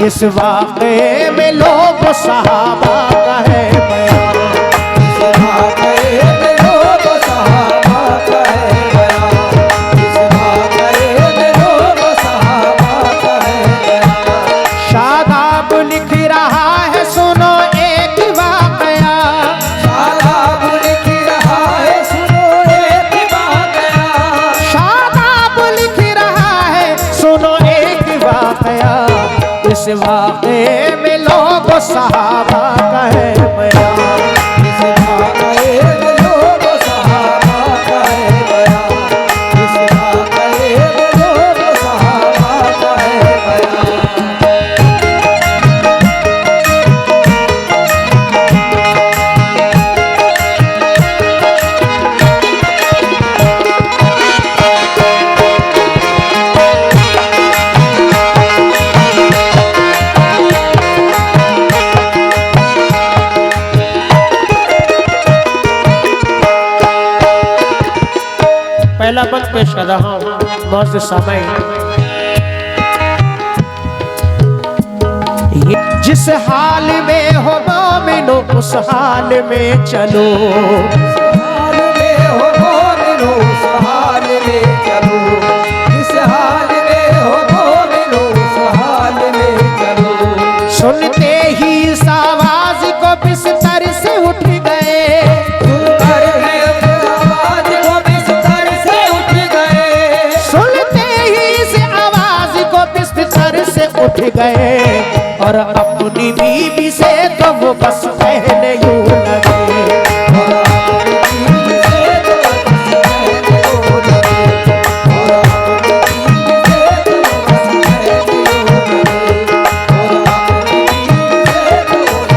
इस वाक़े में लोग सहाबा का है बयान, इस वाक़े में लोग सहाबा का है बयान, इस वाक़े में लोग सहाबा का है बयान। शादाब लिख रहा है सुनो एक वाक़या, शादाब लिख रहा है सुनो एक वाक़या, शादाब लिख रहा है सुनो एक वाक़या, इस वाक़े में लोग सहाबा का है बयान, इस वाक़े में लोग सहाबा का है बयान, इस वाक़े में लोग सहाबा का है बयान। पहला बंद पेश कर रहा हूँ मौजूद समय। जिस हाल में हो मोमिनो उस हाल में चलो, हाल में हो मोमिनो उस हाल में चलो, जिस हाल में हो मोमिनो उस हाल में चलो। सुनते ही इस आवाज को बिस्तर से उठ गए, सुनकर है आवाज को बिस्तर से उठ गए, सुनते ही इस आवाज को बिस्तर से उठ गए, और अपनी बीवी से तो वो बस कहने यूं लगे, और अपनी बीवी से तो बस कहने यूं लगे, और अपनी बीवी से तो बस कहने यूं लगे, और अपनी बीवी से तो बस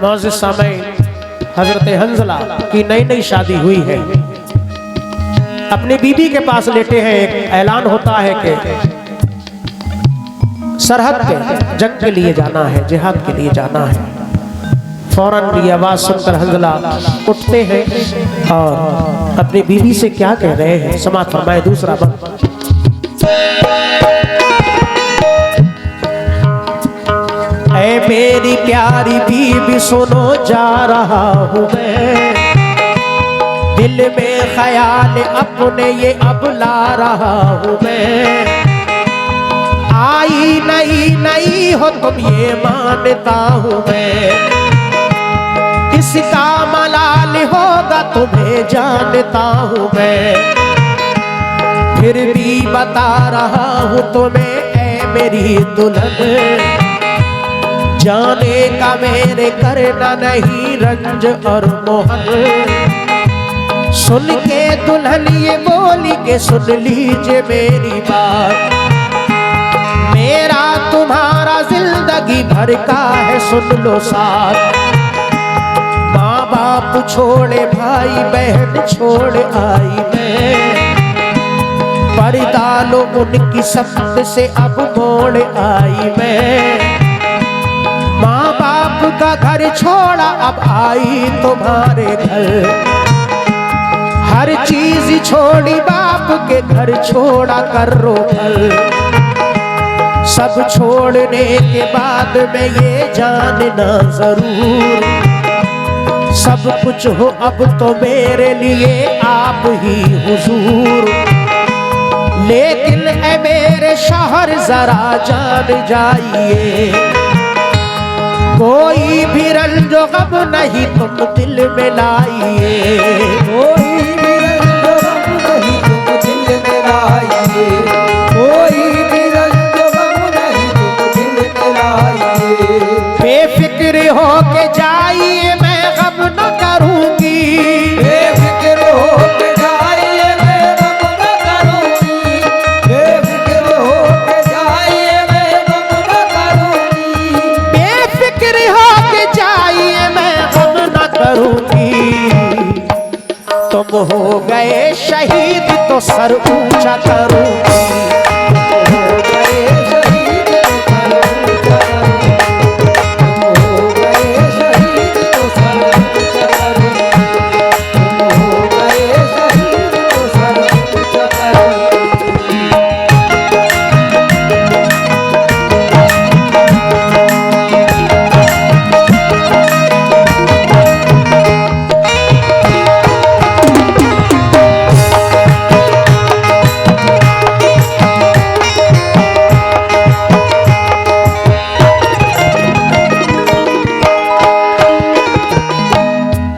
मौजूद समय हजरत हंजला की नई नई शादी हुई है, अपनी बीबी के पास लेटे हैं। एक ऐलान होता है कि सरहद पे जंग के लिए जाना है, जिहाद के लिए जाना है। फौरन ये आवाज सुनकर हंजला उठते हैं और अपनी बीवी से क्या कह रहे हैं समाअत फरमाए। दूसरा बंद। ऐ मेरी प्यारी बीबी सुनो जा रहा हूँ मैं, दिल में ख्याल अपने ये अब ला रहा हूँ मैं। आई नहीं नहीं हो तुम ये मानता हूँ मैं, इसका मलाल होगा तुम्हें जानता हूँ मैं। फिर भी बता रहा हूँ तुम्हें ऐ मेरी दुल्हन, जाने का मेरे करना नहीं रंज और मोहन। सुन के दुल्हन ये बोली के सुन लीजिए मेरी बात, मेरा तुम्हारा जिंदगी भर का है सुन लो साथ। माँ बाप छोड़े भाई बहन छोड़ आई मैं, पर्दा लो उनकी सख्त से अब मोड़ आई मैं। माँ बाप का घर छोड़ा अब आई तुम्हारे घर, हर चीज छोड़ी बाप के घर छोड़ा कर रो फल। सब छोड़ने के बाद में ये जानना जरूर, सब कुछ हो अब तो मेरे लिए आप ही हुजूर। लेकिन ऐ मेरे शौहर जरा जान जाइए, कोई भी रंज गम नहीं तुम दिल में लाइए। कोई भी रंज गम नहीं तुम दिल में लाइए, कोई भी रंज गम नहीं तुम दिल में लाइए। बेफिक्र हो के जाइए मैं गम न करूंगी, बेफिक्र हो के जाइए मैं गम न करूंगी, बेफिक्र हो के जाइए मैं गम न करूंगी, बेफिक्र हो के जाइए मैं गम न हो गए शहीद तो सर ऊंचा करूंगी। हो गए शहीद तो सर ऊंचा करूंगी। हो गए शहीद तो सर ऊंचा करूंगी। हो गए शहीद तो सर ऊंचा करूंगी।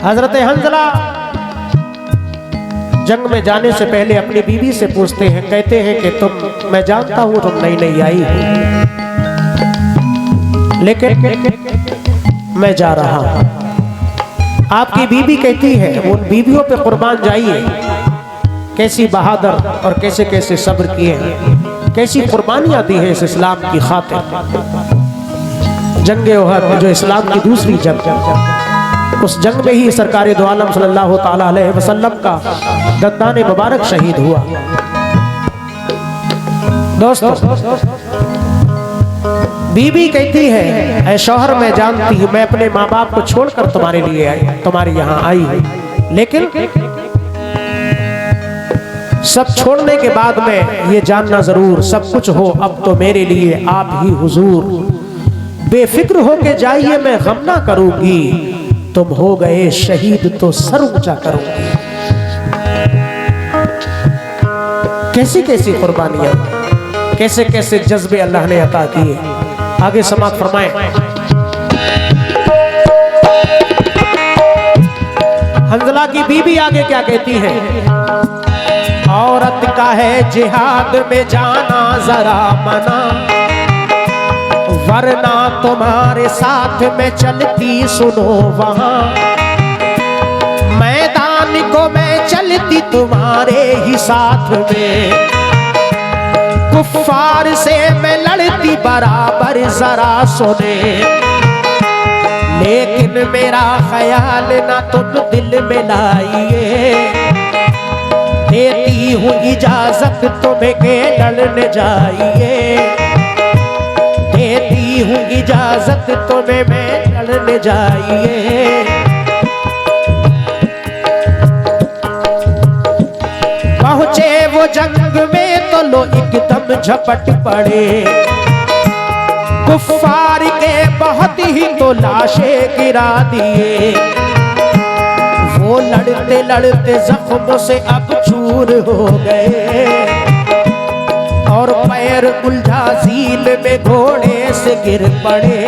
हजरत हंजला जंग में जाने से पहले अपनी बीवी से पूछते हैं, कहते हैं कि तुम, मैं जानता हूं तुम नई नई आई हो, लेकिन मैं जा रहा हूं। आपकी बीवी कहती है, उन बीवियों पे कुर्बान जाइए, कैसी बहादुर और कैसे कैसे सब्र किए हैं, कैसी कुर्बानियां दी है इस इस्लाम की खातिर। जंगे ओहद जो इस्लाम की दूसरी जंग, उस जंग में ही सरकार दो आलम सल्लल्लाहु ताला अलैहि वसल्लम का दंदान मुबारक शहीद हुआ। दोस्तों, बीबी कहती है, ऐ शौहर मैं जानती हूँ मैं अपने माँ बाप को छोड़कर तुम्हारे लिए आई, तुम्हारे यहाँ आई हूँ, लेकिन सब छोड़ने के बाद में ये जानना जरूर, सब कुछ हो अब तो मेरे लिए आप ही हुजूर, बेफिक्र होके जाइए मैं गम ना करूंगी, तुम हो गए शहीद तो सर ऊंचा करूंगी। कैसी कैसी कुर्बानियां, कैसे कैसे जज्बे अल्लाह ने अता किए। आगे समाप्त फरमाएं। हंजला की बीबी आगे क्या कहती है, औरत का है जिहाद में जाना जरा मना, वरना तुम्हारे साथ में चलती सुनो वहां, मैदान को मैं चलती तुम्हारे ही साथ में, कुफ्फार से मैं लड़ती बराबर जरा सुने, लेकिन मेरा ख्याल ना तुम दिल में लाइए, देती हूँ इजाजत तुम्हें के लड़ने जाइए, देती हूँ इजाजत तुम्हें मैं लड़ने जाइए। पहुंचे वो जंग में तो लो एकदम झपट पड़े, कुफ्फार के बहुत ही तो लाशें गिरा दिए, वो लड़ते लड़ते जख्मों से अब चूर हो गए, और पैर उलझा झील में घोड़े से गिर पड़े,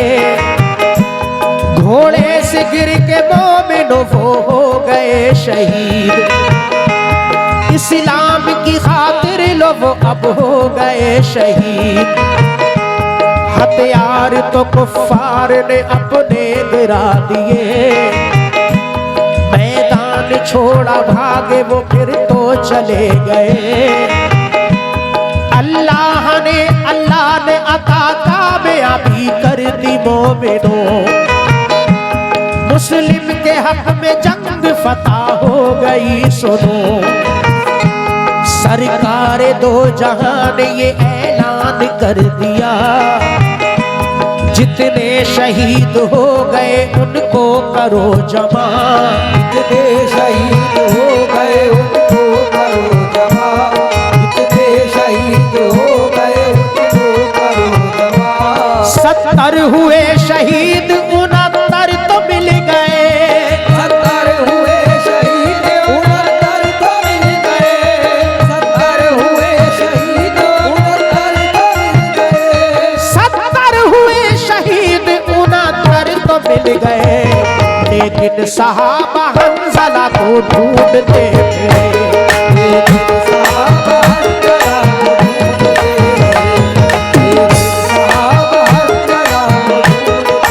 घोड़े से गिर के मोमिनो वो हो गए शहीद, इस्लाम की खातिर लो वो अब हो गए शहीद, हथियार तो कुफ्फार ने अपने गिरा दिए, मैदान छोड़ा भागे वो फिर तो चले गए, अल्लाह ने अता कामयाबी कर दी मोमिनों, मुस्लिम के हक में जंग फतह हो गई सुनो, सरकार दो जहां ने ये ऐलान कर दिया, जितने शहीद हो गए उनको करो जमा, जितने शहीद हो गए उनको करो जमा, जितने शहीद हो गए उनको करो जमा। 70 हुए शहीद 69 तो मिल गए, 70 हुए शहीद 69 तो मिल गए, 70 हुए शहीद 69 तो मिल गए, 70 हुए शहीद 69 तो मिल गए, लेकिन सहाबा हंज़ला को ढूंढते फिरे, लेकिन सहाबा हंज़ला को ढूंढते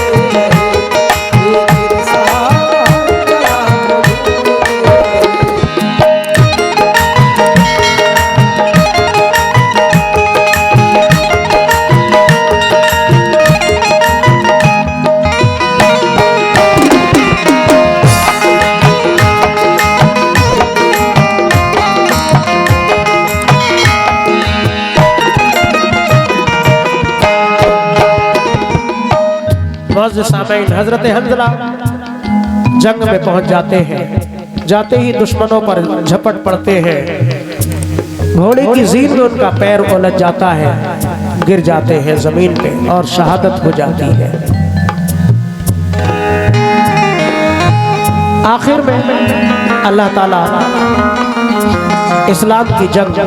रहे, लेकिन सहाबा हंज़ला को ढूंढते रहे, लेकिन सहाबा हंज़ला को ढूंढते रहे। मौज सामईन, हजरत हंजला जंग में पहुंच जाते हैं। जाते ही दुश्मनों पर झपट पड़ते हैं। घोड़े की जीन में उनका पैर उलझ जाता है, गिर जाते हैं जमीन पे और शहादत हो जाती है। आखिर में अल्लाह ताला इस्लाम की जंग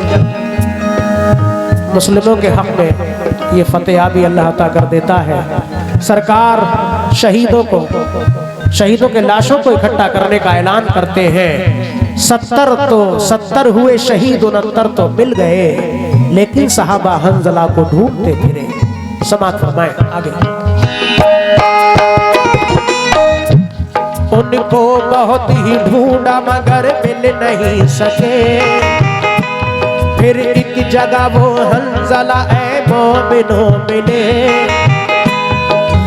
मुस्लिमों के हक में ये फतेहाबी अल्लाह अता कर देता है। सरकार शहीदों के लाशों को इकट्ठा करने का ऐलान करते हैं। 70 हुए शहीद, 69 तो मिल गए, लेकिन सहाबा हंजला को ढूंढते फिरे। समात फरमाएं आगे। उनको बहुत ही ढूंढा मगर मिल नहीं सके। फिर एक जगह वो हंजला ए मोमिनो मिले।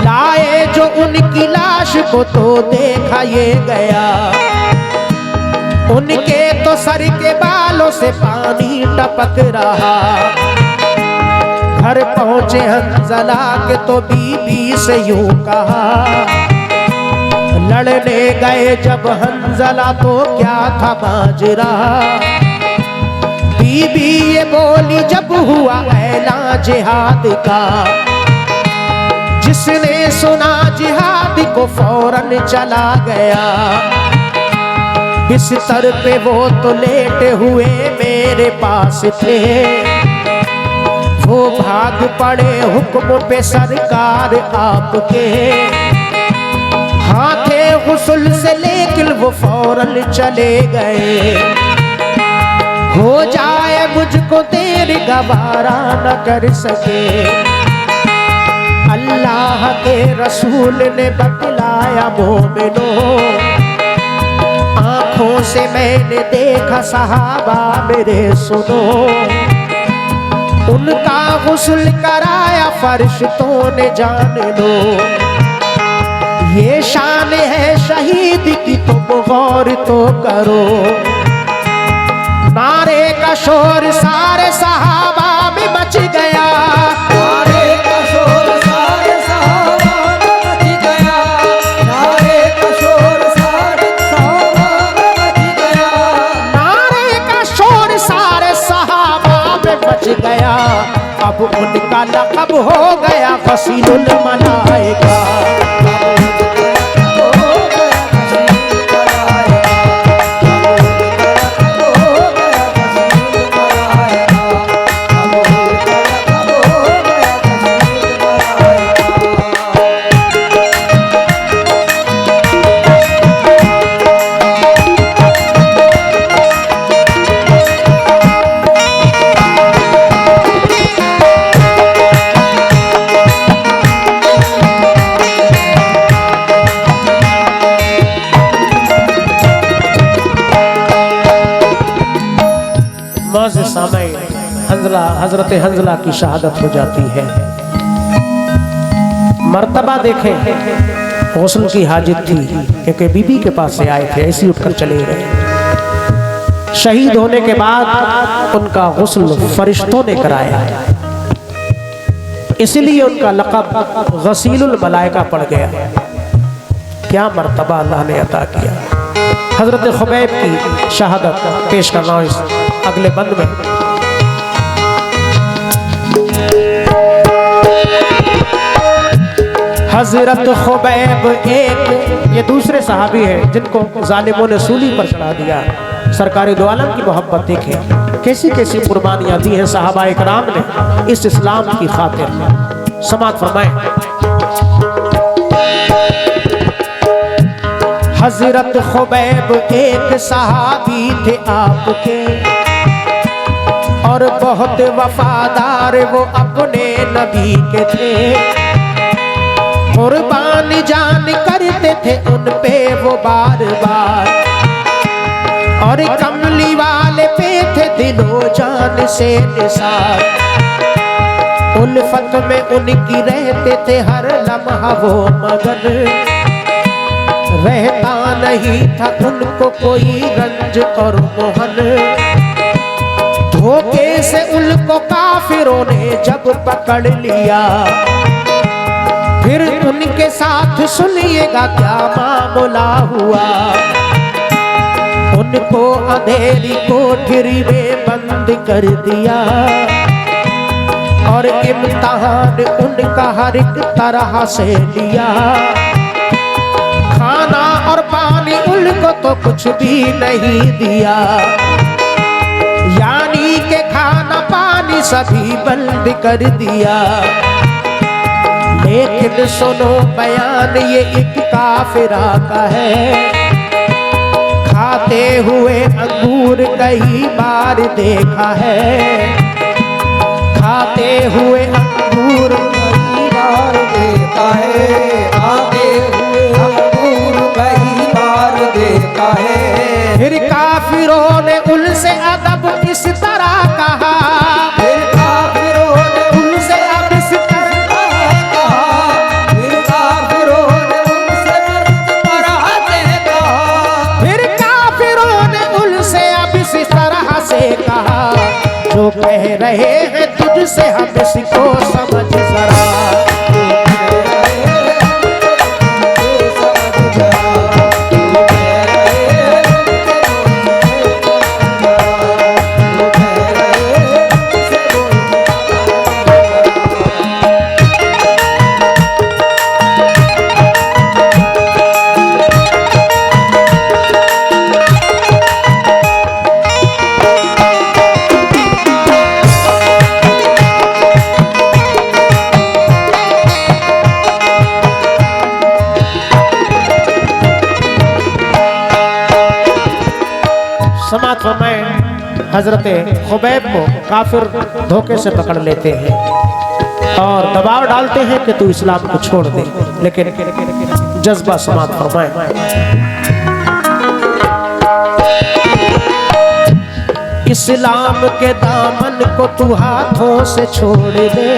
लाए जो उनकी लाश को तो देखा ये गया। उनके तो सर के बालों से पानी टपक रहा। घर पहुंचे हंजला के तो बीबी से यूं कहा। लड़ने गए जब हंजला तो क्या था माजरा। बीबी ये बोली जब हुआ ऐलान जिहाद का। जिसने सुना जिहाद को फौरन चला गया। बिस्तर पे वो तो लेटे हुए मेरे पास थे। वो भाग पड़े हुक्म पे सरकार आपके। हाँ थे गुस्ल से लेकिन वो फौरन चले गए। हो जाए मुझको तेरी गवारा न कर सके। अल्लाह के रसूल ने बतलाया मोमिनो। आंखों से मैंने देखा सहाबा मेरे सुनो। उनका गुस्ल कराया फरिश्तों ने जान लो। ये शान है शहीद की तुम गौर तो करो। नारे का शोर सारे सहाबा में मच गया। नारे का शोर सारे सहाबा में मच गया। नारे का शोर सारे सहाबा में मच गया। नारे का शोर सारे सहाबा में मच गया। अब उनका लक़ब हो गया गसीलुल मलाइका। हजरत हंजला की शहादत हो जाती है। मर्तबा देखें, गुस्ल की हाजित थी क्योंकि बीबी के पास से आए थे, ऐसे उठकर चले गए। शहीद होने के बाद उनका गुस्ल फरिश्तों ने कराया, इसलिए उनका लक़ब गसीलुल मलाइका पड़ गया। क्या मर्तबा अल्लाह ने अता किया। हजरत खुबैब की शहादत पेश करना इस अगले बंद में। हजरत खुबैब एक ये दूसरे सहाबी हैं जिनको जालिमों ने सूली पर चढ़ा दिया। सरकार दो आलम की मोहब्बत देखे, कैसी कैसी कुर्बानियां दी हैं सहाबा इकराम ने इस इस्लाम की खातिर। समात फरमाएं। हजरत खुबैब एक सहाबी थे आपके और बहुत वफादार वो अपने नबी के थे। कुर्बानी जान करते थे उन पे वो बार बार, और कमली वाले पे थे दिलो जान से निसार। उल्फत में उनकी रहते थे हर लम्हा वो मगन, रहता नहीं था उनको कोई रंज और मोहन। धोखे से उनको काफिरों ने जब पकड़ लिया, फिर उनके साथ सुनिएगा क्या मामला हुआ। उनको अंधेरी कोठरी में बंद कर दिया और इम्तिहान उनका हर एक तरह से लिया। खाना और पानी उनको तो कुछ भी नहीं दिया, यानी के खाना पानी सभी बंद कर दिया। लेकिन सुनो बयान ये एक काफिरा का है, खाते हुए अंगूर कई बार देखा है, खाते हुए अंगूर कई बार देखा है, खाते हुए अंगूर कई बार देखा है। फिर काफिरों ने उनसे अदब इस तरह कहा, फिर काफिरों ने उनसे अब इस तरह कहा, फिर काफिरों ने उनसे इस तरह से कहा, फिर काफिरों ने उनसे अब इस तरह से कहा, जो कह रहे हैं तुझसे हम इसको समझ जरा। समाज फरमाए हजरत खुबैब को काफिर धोखे से पकड़ लेते हैं और दबाव डालते हैं कि तू इस्लाम को छोड़ दे, लेकिन जज्बा समाज फरमाए इस्लाम के दामन को तू हाथों से छोड़ दे।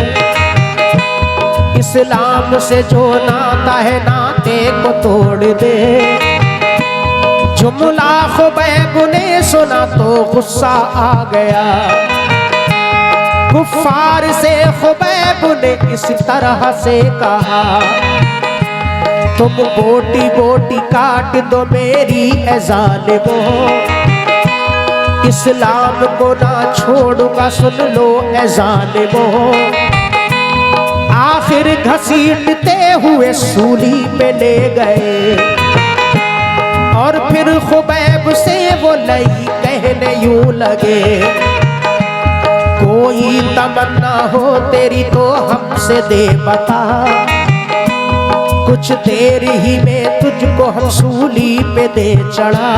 इस्लाम से जो नाता है नाते को तोड़ दे। जुमला खुबैब ने सुना तो गुस्सा आ गया, कुफ्फार से खुबैब ने इस तरह से कहा, तुम बोटी बोटी काट दो मेरी ए ज़ालिमो, इस्लाम को ना छोड़ूंगा सुन लो ए ज़ालिमो। आखिर घसीटते हुए सूली पे ले गए और फिर खुबैब से वो लई कहने यूं लगे, कोई तमन्ना हो तेरी तो हमसे दे बता, कुछ देर ही में तुझको हम सूली पे दे चढ़ा।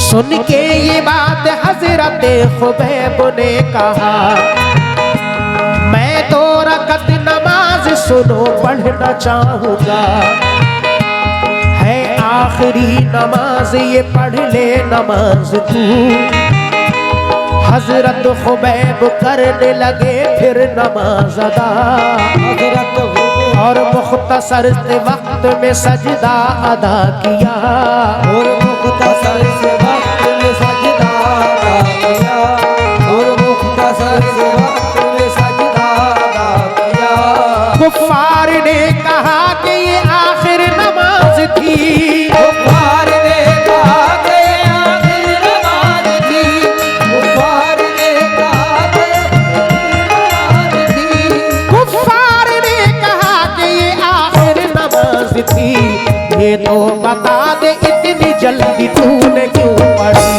सुन के ये बात हजरत खुबैब ने कहा, मैं तो रकत नमाज सुनो पढ़ना चाहूँगा, है आखिरी नमाज ये पढ़ ले नमाज तू। हजरत खुबैब करने लगे फिर नमाज अदा, और मुख्तसर से वक्त में सजदा अदा किया, और मुख्तसर से वक्त में सजदा अदा किया, और मुख्तसर से वक्त में सजदा अदा किया। कुफ्फार ने कहा कि ये आखिर नमाज थी, कुफ्फार ने कहा कि आखिर नमाज थी, कुफ्फार ने कहा कि नमाज थी, कुफ्फार ने कहा कि ये आखिर नमाज थी। ये तो बता दे इतनी जल्दी तूने क्यों पढ़ी।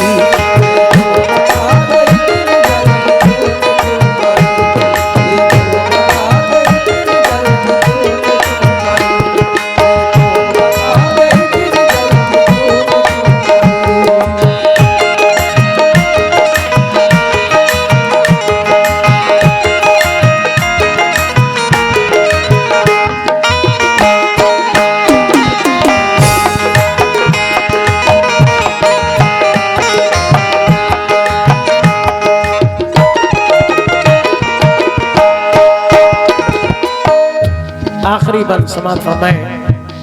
आखिरी बंद समात फरमाए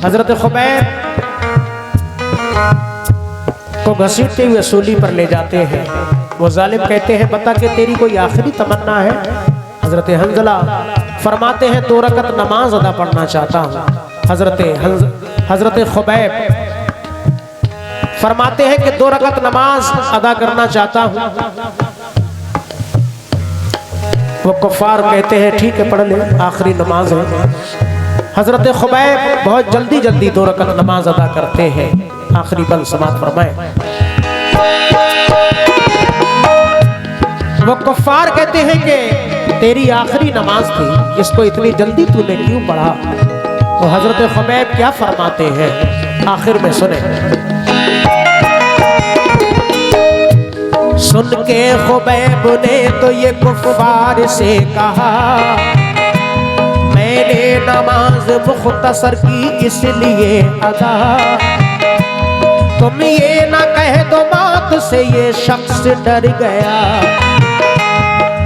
हजरत खुबैब को घसीटते हुए सूली पर ले जाते हैं। वो जालिम कहते हैं बता कि तेरी कोई आखिरी तमन्ना है। हजरत हंजला फरमाते हैं 2 रकत नमाज अदा पढ़ना चाहता हूँ। हजरत खुबैब फरमाते हैं कि 2 रकत नमाज अदा करना चाहता हूँ। वो कुफ्फार कहते हैं ठीक है पढ़ ले, आखिरी नमाज है। हजरत खुबैब बहुत जल्दी जल्दी 2 रकत नमाज अदा करते हैं। आखिरी पल समाप्त फरमाए। वो कुफ्फार कहते हैं कि तेरी आखिरी नमाज थी, इसको इतनी जल्दी तूने क्यों पढ़ा? तो हजरत खुबैब क्या फरमाते हैं आखिर में सुने। सुन के खुबैब ने तो ये कुफ्फार से कहा, मैंने नमाज मुख्तसर की इसलिए अदा। तुम ये ना कह दो मौत से ये शख्स डर गया,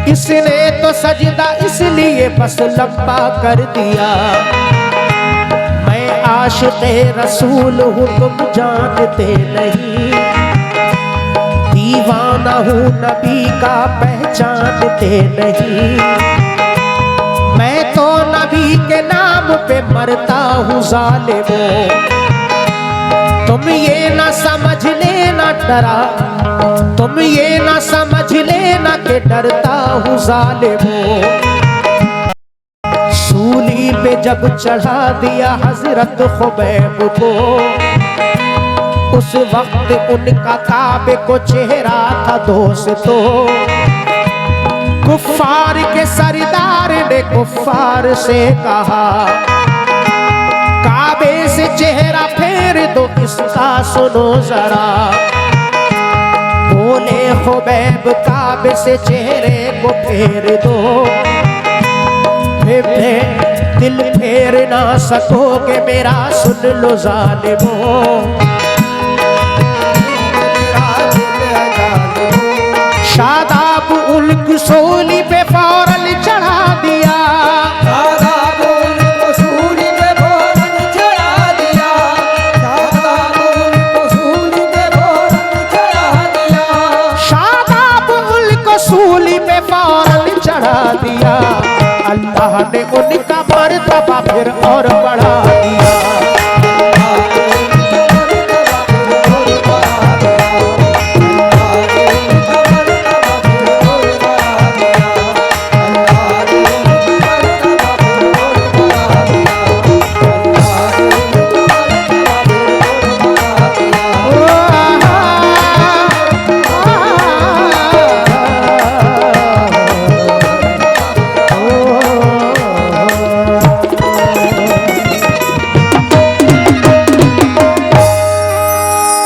इसने तो सजदा इसलिए बस लंबा कर दिया। मैं आशिक़े रसूल हूँ तुम जानते नहीं, दीवाना हूँ नबी का पहचानते नहीं। मैं तो नबी के नाम पे मरता हूँ ज़ालिमों, तुम ये ना समझ लेना डरा, तुम ये ना समझ लेना कि डरता हूँ ज़ालिमों। सूली पे जब चढ़ा दिया हजरत खुबैब को, उस वक्त उनका काबे को चेहरा था दोस्तों। कुफ्फार के सरदार ने कुफ्फार से कहा, काबे से चेहरा फेर दो इसका सुनो जरा। बोले खुबैब काबे से चेहरे को फेर दो, फिर दिल फेर ना सकोगे मेरा सुन लो ज़ालिमों। शादाब उल्क सूली पे फौरन चढ़ा दिया, शादाब उल्क सूली पे फौरन चढ़ा दिया, शादाब उल्क सूली पे फौरन चढ़ा दिया, शादाब उल्क सूली पे फौरन चढ़ा दिया। अल्लाह ने उनका मर्तबा फिर और बढ़ा दिया।